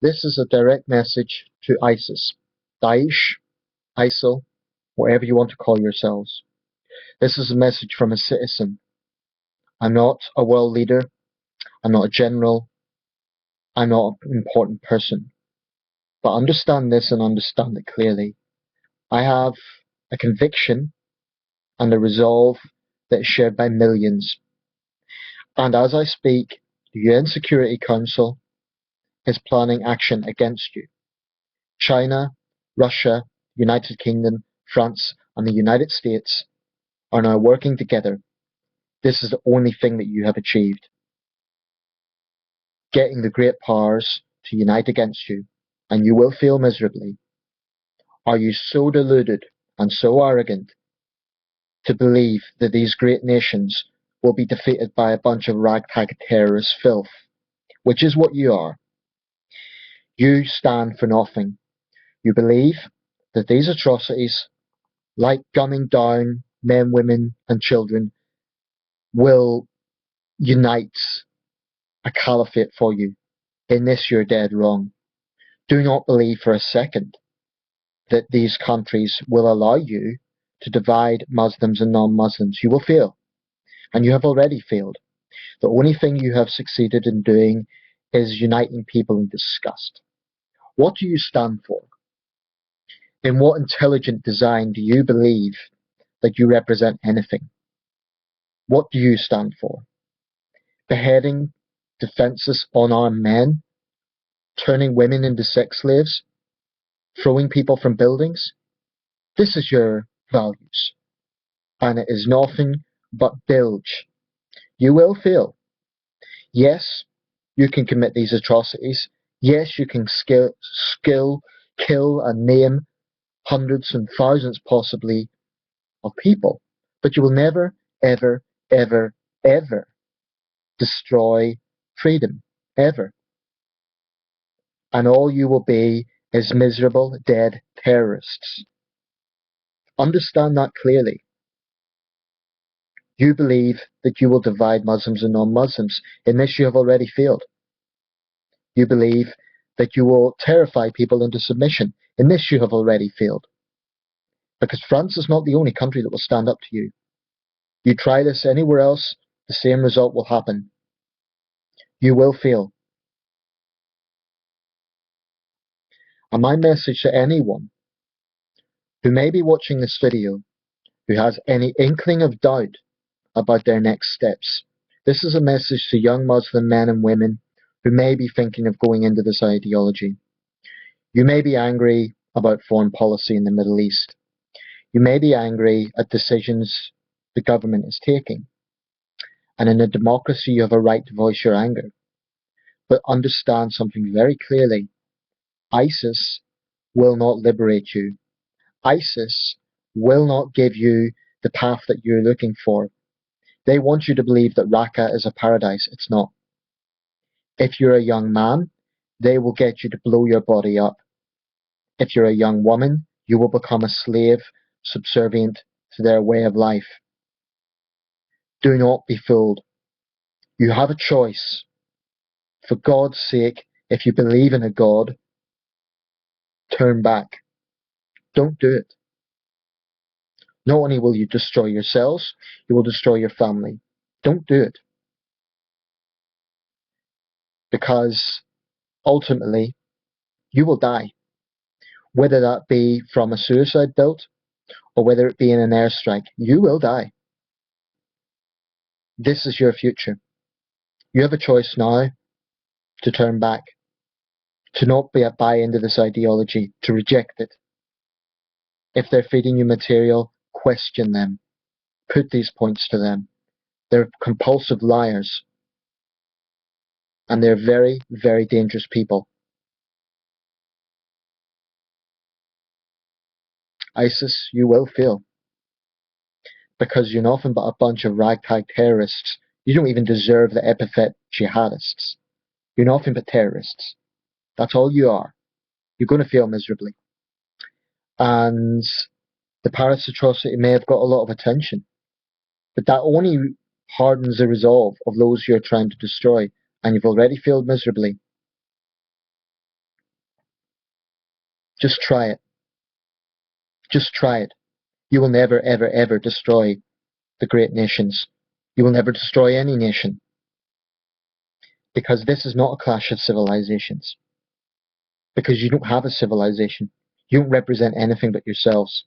This is a direct message to ISIS, Daesh, ISIL, whatever you want to call yourselves. This is a message from a citizen. I'm not a world leader. I'm not a general. I'm not an important person. But understand this and understand it clearly. I have a conviction and a resolve that is shared by millions. And as I speak, the UN Security Council is planning action against you. China, Russia, United Kingdom, France, and the United States are now working together. This is the only thing that you have achieved. Getting the great powers to unite against you, and you will fail miserably. Are you so deluded and so arrogant to believe that these great nations will be defeated by a bunch of ragtag terrorist filth, which is what you are? You stand for nothing. You believe that these atrocities, like gunning down men, women, and children, will unite a caliphate for you. In this, you're dead wrong. Do not believe for a second that these countries will allow you to divide Muslims and non-Muslims. You will fail, and you have already failed. The only thing you have succeeded in doing is uniting people in disgust. What do you stand for? In what intelligent design do you believe that you represent anything? What do you stand for? Beheading defenseless unarmed men? Turning women into sex slaves? Throwing people from buildings? This is your values, and it is nothing but bilge. You will fail. Yes, you can commit these atrocities. Yes, you can kill and maim hundreds and thousands possibly of people, but you will never, ever, ever, ever destroy freedom, ever. And all you will be is miserable, dead terrorists. Understand that clearly. You believe that you will divide Muslims and non-Muslims. In this you have already failed. You believe that you will terrify people into submission. In this you have already failed. Because France is not the only country that will stand up to you. You try this anywhere else, the same result will happen. You will fail. And my message to anyone who may be watching this video, who has any inkling of doubt about their next steps, this is a message to young Muslim men and women who may be thinking of going into this ideology. You may be angry about foreign policy in the Middle East. You may be angry at decisions the government is taking. And in a democracy, you have a right to voice your anger. But understand something very clearly. ISIS will not liberate you. ISIS will not give you the path that you're looking for. They want you to believe that Raqqa is a paradise. It's not. If you're a young man, they will get you to blow your body up. If you're a young woman, you will become a slave, subservient to their way of life. Do not be fooled. You have a choice. For God's sake, if you believe in a God, turn back. Don't do it. Not only will you destroy yourselves, you will destroy your family. Don't do it. Because ultimately, you will die. Whether that be from a suicide build or whether it be in an airstrike, you will die. This is your future. You have a choice now to turn back, to not buy into this ideology, to reject it. If they're feeding you material, question them. Put these points to them. They're compulsive liars. And they're very, very dangerous people. ISIS, you will fail. Because you're nothing but a bunch of ragtag terrorists. You don't even deserve the epithet jihadists. You're nothing but terrorists. That's all you are. You're going to fail miserably. And the Paris atrocity may have got a lot of attention, but that only hardens the resolve of those you're trying to destroy, and you've already failed miserably. Just try it. Just try it. You will never, ever, ever destroy the great nations. You will never destroy any nation. Because this is not a clash of civilizations. Because you don't have a civilization. You don't represent anything but yourselves.